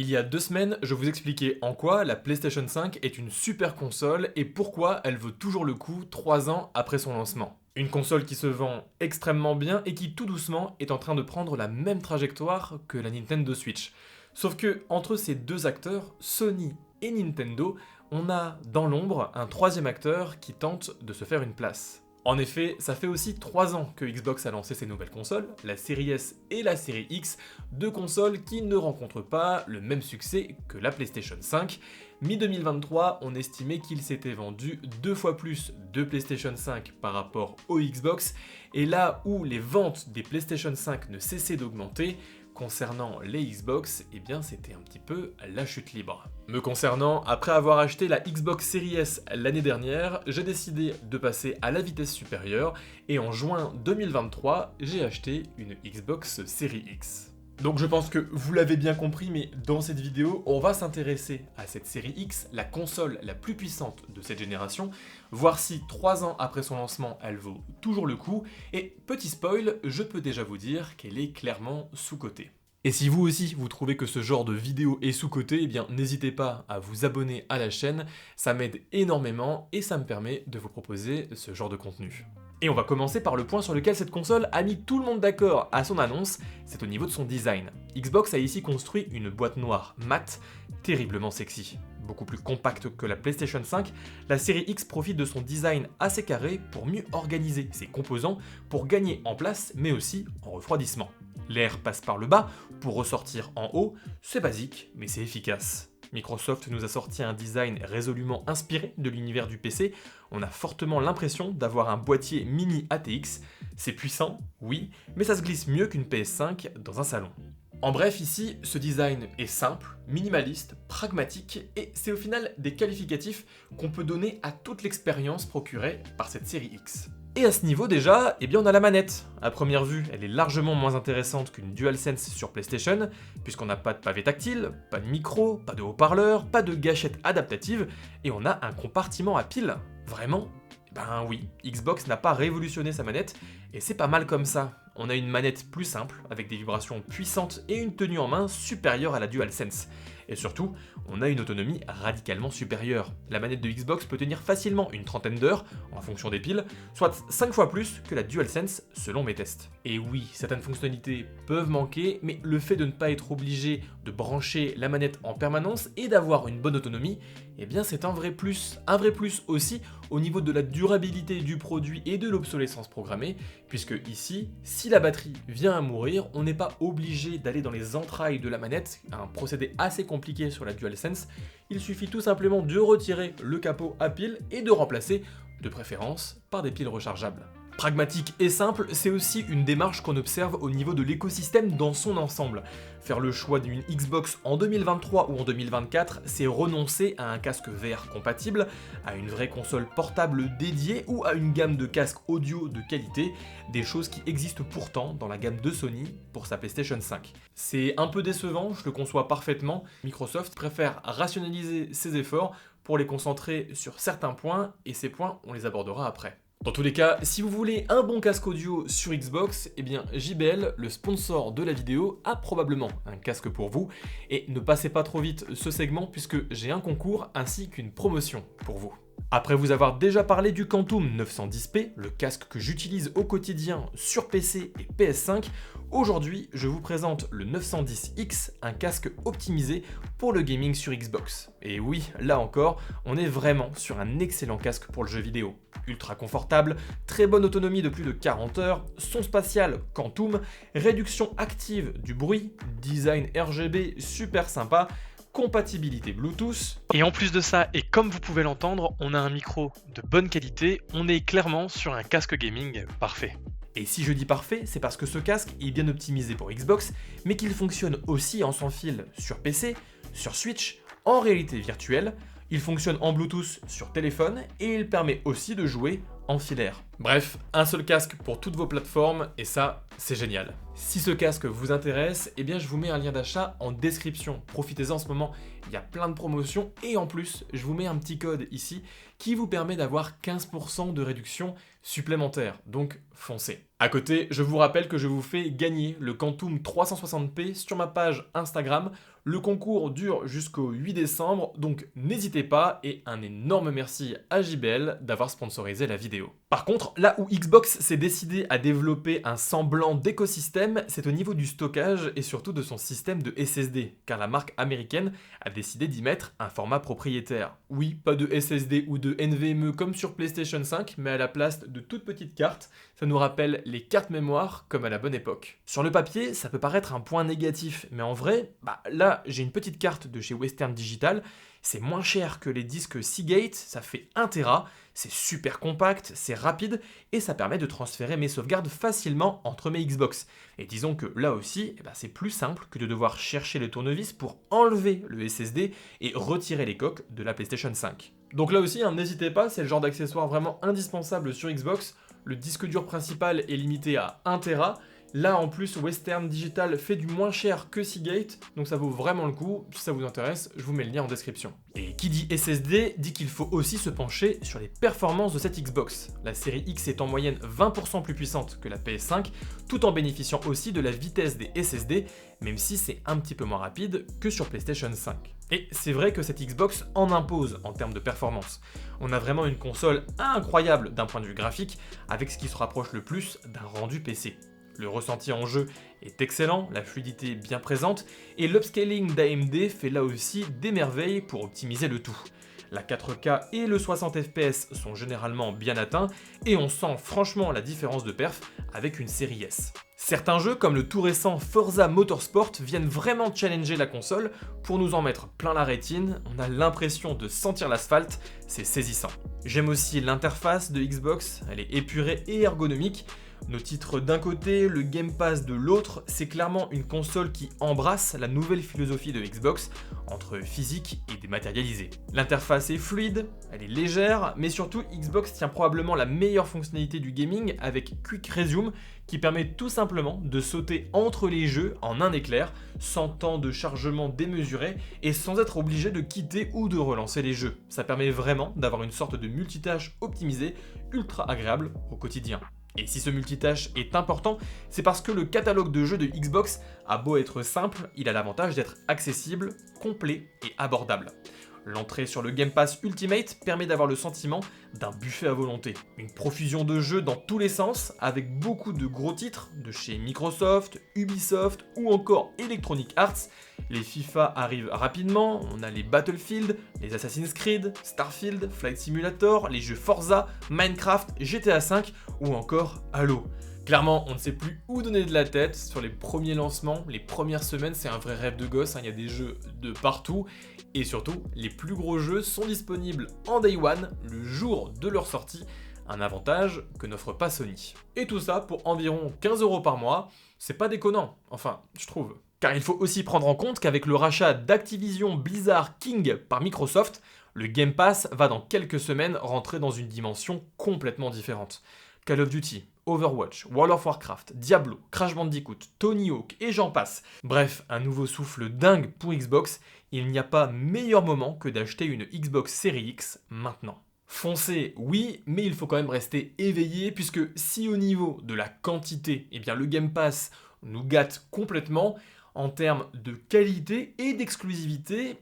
Il y a 2 semaines, je vous expliquais en quoi la PlayStation 5 est une super console et pourquoi elle vaut toujours le coup 3 ans après son lancement. Une console qui se vend extrêmement bien et qui tout doucement est en train de prendre la même trajectoire que la Nintendo Switch. Sauf que entre ces deux acteurs, Sony et Nintendo, on a dans l'ombre un troisième acteur qui tente de se faire une place. En effet, ça fait aussi 3 ans que Xbox a lancé ses nouvelles consoles, la Series S et la Series X, deux consoles qui ne rencontrent pas le même succès que la PlayStation 5. Mi-2023, on estimait qu'il s'était vendu 2 fois plus de PlayStation 5 par rapport aux Xbox, et là où les ventes des PlayStation 5 ne cessaient d'augmenter, concernant les Xbox, eh bien c'était un petit peu la chute libre. Me concernant, après avoir acheté la Xbox Series S l'année dernière, j'ai décidé de passer à la vitesse supérieure et en juin 2023, j'ai acheté une Xbox Series X. Donc je pense que vous l'avez bien compris, mais dans cette vidéo, on va s'intéresser à cette série X, la console la plus puissante de cette génération, voir si 3 ans après son lancement, elle vaut toujours le coup, et petit spoil, je peux déjà vous dire qu'elle est clairement sous-cotée. Et si vous aussi vous trouvez que ce genre de vidéo est sous-coté, eh bien n'hésitez pas à vous abonner à la chaîne, ça m'aide énormément et ça me permet de vous proposer ce genre de contenu. Et on va commencer par le point sur lequel cette console a mis tout le monde d'accord à son annonce, c'est au niveau de son design. Xbox a ici construit une boîte noire mat, terriblement sexy. Beaucoup plus compacte que la PlayStation 5, la série X profite de son design assez carré pour mieux organiser ses composants, pour gagner en place mais aussi en refroidissement. L'air passe par le bas pour ressortir en haut, c'est basique mais c'est efficace. Microsoft nous a sorti un design résolument inspiré de l'univers du PC, on a fortement l'impression d'avoir un boîtier mini ATX, c'est puissant, oui, mais ça se glisse mieux qu'une PS5 dans un salon. En bref, ici, ce design est simple, minimaliste, pragmatique, et c'est au final des qualificatifs qu'on peut donner à toute l'expérience procurée par cette série X. Et à ce niveau déjà, eh bien on a la manette. À première vue, elle est largement moins intéressante qu'une DualSense sur PlayStation, puisqu'on n'a pas de pavé tactile, pas de micro, pas de haut-parleur, pas de gâchette adaptative, et on a un compartiment à pile. Vraiment ? Ben oui, Xbox n'a pas révolutionné sa manette, et c'est pas mal comme ça. On a une manette plus simple, avec des vibrations puissantes et une tenue en main supérieure à la DualSense. Et surtout, on a une autonomie radicalement supérieure. La manette de Xbox peut tenir facilement une trentaine d'heures, en fonction des piles, soit 5 fois plus que la DualSense selon mes tests. Et oui, certaines fonctionnalités peuvent manquer, mais le fait de ne pas être obligé de brancher la manette en permanence et d'avoir une bonne autonomie, eh bien c'est un vrai plus. Un vrai plus aussi au niveau de la durabilité du produit et de l'obsolescence programmée, puisque ici, si la batterie vient à mourir, on n'est pas obligé d'aller dans les entrailles de la manette, un procédé assez compliqué sur la DualSense, il suffit tout simplement de retirer le capot à piles et de remplacer, de préférence, par des piles rechargeables. Pragmatique et simple, c'est aussi une démarche qu'on observe au niveau de l'écosystème dans son ensemble. Faire le choix d'une Xbox en 2023 ou en 2024, c'est renoncer à un casque VR compatible, à une vraie console portable dédiée ou à une gamme de casques audio de qualité, des choses qui existent pourtant dans la gamme de Sony pour sa PlayStation 5. C'est un peu décevant, je le conçois parfaitement, Microsoft préfère rationaliser ses efforts pour les concentrer sur certains points, et ces points, on les abordera après. Dans tous les cas, si vous voulez un bon casque audio sur Xbox, eh bien JBL, le sponsor de la vidéo, a probablement un casque pour vous. Et ne passez pas trop vite ce segment puisque j'ai un concours ainsi qu'une promotion pour vous. Après vous avoir déjà parlé du Quantum 910p, le casque que j'utilise au quotidien sur PC et PS5, aujourd'hui je vous présente le 910X, un casque optimisé pour le gaming sur Xbox. Et oui, là encore, on est vraiment sur un excellent casque pour le jeu vidéo. Ultra confortable, très bonne autonomie de plus de 40 heures, son spatial Quantum, réduction active du bruit, design RGB super sympa, compatibilité Bluetooth. Et en plus de ça, et comme vous pouvez l'entendre, on a un micro de bonne qualité, on est clairement sur un casque gaming parfait. Et si je dis parfait, c'est parce que ce casque est bien optimisé pour Xbox, mais qu'il fonctionne aussi en sans fil sur PC, sur Switch, en réalité virtuelle, il fonctionne en Bluetooth sur téléphone et il permet aussi de jouer en filaire. Bref, un seul casque pour toutes vos plateformes et ça, c'est génial. Si ce casque vous intéresse, eh bien je vous mets un lien d'achat en description. Profitez-en en ce moment, il y a plein de promotions et en plus, je vous mets un petit code ici qui vous permet d'avoir 15% de réduction supplémentaire. Donc foncez. À côté, je vous rappelle que je vous fais gagner le Quantum 360p sur ma page Instagram. Le concours dure jusqu'au 8 décembre, donc n'hésitez pas et un énorme merci à JBL d'avoir sponsorisé la vidéo. Par contre, là où Xbox s'est décidé à développer un semblant d'écosystème, c'est au niveau du stockage et surtout de son système de SSD, car la marque américaine a décidé d'y mettre un format propriétaire. Oui, pas de SSD ou de NVMe comme sur PlayStation 5, mais à la place de toutes petites cartes, ça nous rappelle les cartes mémoire comme à la bonne époque. Sur le papier, ça peut paraître un point négatif, mais en vrai, là j'ai une petite carte de chez Western Digital, c'est moins cher que les disques Seagate, ça fait 1 Tera, c'est super compact, c'est rapide et ça permet de transférer mes sauvegardes facilement entre mes Xbox. Et disons que là aussi, c'est plus simple que de devoir chercher le tournevis pour enlever le SSD et retirer les coques de la PlayStation 5. Donc là aussi, n'hésitez pas, c'est le genre d'accessoire vraiment indispensable sur Xbox. Le disque dur principal est limité à 1 Tera. Là en plus Western Digital fait du moins cher que Seagate, donc ça vaut vraiment le coup. Si ça vous intéresse, je vous mets le lien en description. Et qui dit SSD dit qu'il faut aussi se pencher sur les performances de cette Xbox. La série X est en moyenne 20% plus puissante que la PS5, tout en bénéficiant aussi de la vitesse des SSD, même si c'est un petit peu moins rapide que sur PlayStation 5. Et c'est vrai que cette Xbox en impose en termes de performance. On a vraiment une console incroyable d'un point de vue graphique, avec ce qui se rapproche le plus d'un rendu PC. Le ressenti en jeu est excellent, la fluidité bien présente, et l'upscaling d'AMD fait là aussi des merveilles pour optimiser le tout. La 4K et le 60 fps sont généralement bien atteints, et on sent franchement la différence de perf avec une série S. Certains jeux comme le tout récent Forza Motorsport viennent vraiment challenger la console pour nous en mettre plein la rétine, on a l'impression de sentir l'asphalte, c'est saisissant. J'aime aussi l'interface de Xbox, elle est épurée et ergonomique. Nos titres d'un côté, le Game Pass de l'autre, c'est clairement une console qui embrasse la nouvelle philosophie de Xbox entre physique et dématérialisé. L'interface est fluide, elle est légère, mais surtout Xbox tient probablement la meilleure fonctionnalité du gaming avec Quick Resume qui permet tout simplement de sauter entre les jeux en un éclair, sans temps de chargement démesuré et sans être obligé de quitter ou de relancer les jeux. Ça permet vraiment d'avoir une sorte de multitâche optimisée, ultra agréable au quotidien. Et si ce multitâche est important, c'est parce que le catalogue de jeux de Xbox a beau être simple, il a l'avantage d'être accessible, complet et abordable. L'entrée sur le Game Pass Ultimate permet d'avoir le sentiment d'un buffet à volonté. Une profusion de jeux dans tous les sens, avec beaucoup de gros titres de chez Microsoft, Ubisoft ou encore Electronic Arts. Les FIFA arrivent rapidement, on a les Battlefield, les Assassin's Creed, Starfield, Flight Simulator, les jeux Forza, Minecraft, GTA V ou encore Halo. Clairement, on ne sait plus où donner de la tête sur les premiers lancements, les premières semaines, c'est un vrai rêve de gosse, il y a des jeux de partout, et surtout, les plus gros jeux sont disponibles en Day One, le jour de leur sortie, un avantage que n'offre pas Sony. Et tout ça pour environ 15 € par mois, c'est pas déconnant, enfin, je trouve. Car il faut aussi prendre en compte qu'avec le rachat d'Activision Blizzard King par Microsoft, le Game Pass va dans quelques semaines rentrer dans une dimension complètement différente. Call of Duty, Overwatch, World of Warcraft, Diablo, Crash Bandicoot, Tony Hawk et j'en passe. Bref, un nouveau souffle dingue pour Xbox, il n'y a pas meilleur moment que d'acheter une Xbox Series X maintenant. Foncez, oui, mais il faut quand même rester éveillé puisque si au niveau de la quantité, le Game Pass nous gâte complètement, en termes de qualité et d'exclusivité,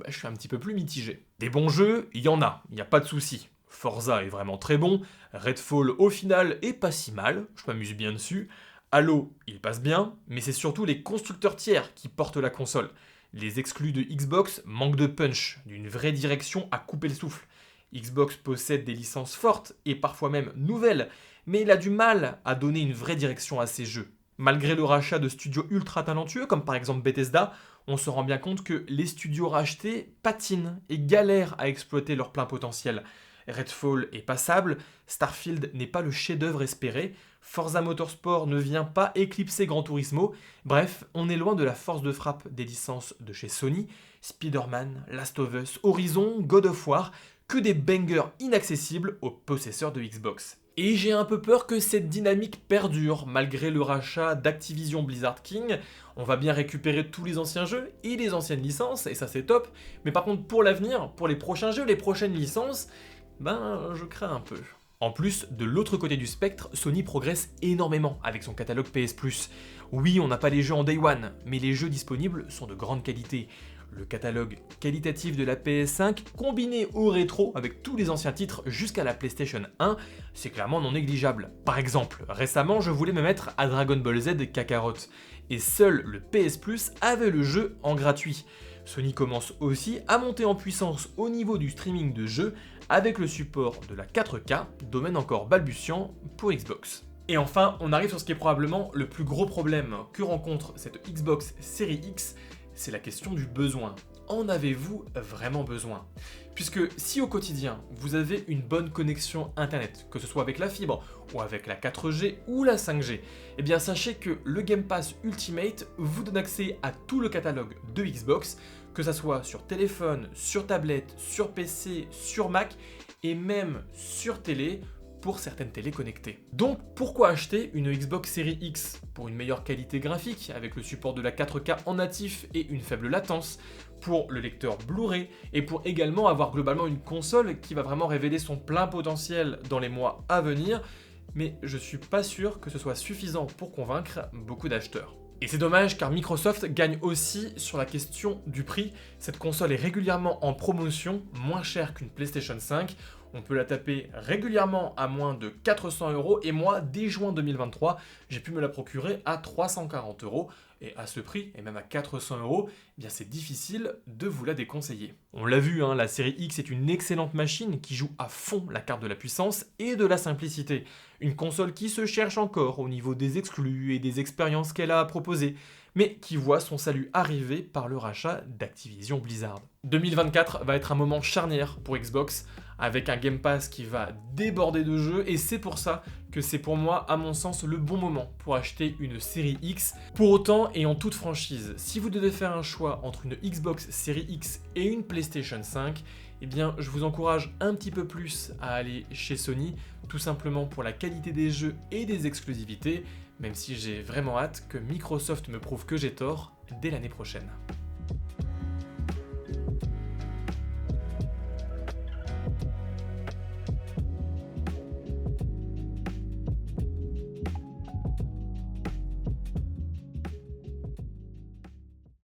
je suis un petit peu plus mitigé. Des bons jeux, il y en a, il n'y a pas de souci. Forza est vraiment très bon, Redfall au final est pas si mal, je m'amuse bien dessus. Halo, il passe bien, mais c'est surtout les constructeurs tiers qui portent la console. Les exclus de Xbox manquent de punch, d'une vraie direction à couper le souffle. Xbox possède des licences fortes et parfois même nouvelles, mais il a du mal à donner une vraie direction à ses jeux. Malgré le rachat de studios ultra talentueux, comme par exemple Bethesda, on se rend bien compte que les studios rachetés patinent et galèrent à exploiter leur plein potentiel. Redfall est passable, Starfield n'est pas le chef-d'œuvre espéré, Forza Motorsport ne vient pas éclipser Gran Turismo, bref, on est loin de la force de frappe des licences de chez Sony, Spider-Man, Last of Us, Horizon, God of War, que des bangers inaccessibles aux possesseurs de Xbox. Et j'ai un peu peur que cette dynamique perdure malgré le rachat d'Activision Blizzard King. On va bien récupérer tous les anciens jeux et les anciennes licences, et ça c'est top, mais par contre pour l'avenir, pour les prochains jeux, les prochaines licences, je crains un peu. En plus, de l'autre côté du spectre, Sony progresse énormément avec son catalogue PS Plus. Oui, on n'a pas les jeux en Day One, mais les jeux disponibles sont de grande qualité. Le catalogue qualitatif de la PS5, combiné au rétro avec tous les anciens titres jusqu'à la PlayStation 1, c'est clairement non négligeable. Par exemple, récemment, je voulais me mettre à Dragon Ball Z Kakarot, et seul le PS Plus avait le jeu en gratuit. Sony commence aussi à monter en puissance au niveau du streaming de jeux avec le support de la 4K, domaine encore balbutiant pour Xbox. Et enfin, on arrive sur ce qui est probablement le plus gros problème que rencontre cette Xbox Series X, c'est la question du besoin. En avez-vous vraiment besoin? Puisque si au quotidien, vous avez une bonne connexion internet, que ce soit avec la fibre, ou avec la 4G ou la 5G, eh bien sachez que le Game Pass Ultimate vous donne accès à tout le catalogue de Xbox, que ce soit sur téléphone, sur tablette, sur PC, sur Mac, et même sur télé, pour certaines télés connectées. Donc pourquoi acheter une Xbox Series X? Pour une meilleure qualité graphique, avec le support de la 4K en natif et une faible latence, pour le lecteur Blu-ray, et pour également avoir globalement une console qui va vraiment révéler son plein potentiel dans les mois à venir, mais je suis pas sûr que ce soit suffisant pour convaincre beaucoup d'acheteurs. Et c'est dommage car Microsoft gagne aussi sur la question du prix. Cette console est régulièrement en promotion, moins chère qu'une PlayStation 5. On peut la taper régulièrement à moins de 400 € et moi, dès juin 2023, j'ai pu me la procurer à 340 €. Et à ce prix, et même à 400 €, eh bien c'est difficile de vous la déconseiller. On l'a vu, hein, la série X est une excellente machine qui joue à fond la carte de la puissance et de la simplicité. Une console qui se cherche encore au niveau des exclus et des expériences qu'elle a à proposer, mais qui voit son salut arriver par le rachat d'Activision Blizzard. 2024 va être un moment charnière pour Xbox, avec un Game Pass qui va déborder de jeux, et c'est pour ça que c'est pour moi, à mon sens, le bon moment pour acheter une série X. Pour autant, et en toute franchise, si vous devez faire un choix entre une Xbox Series X et une PlayStation 5, eh bien, je vous encourage un petit peu plus à aller chez Sony, tout simplement pour la qualité des jeux et des exclusivités, même si j'ai vraiment hâte que Microsoft me prouve que j'ai tort dès l'année prochaine.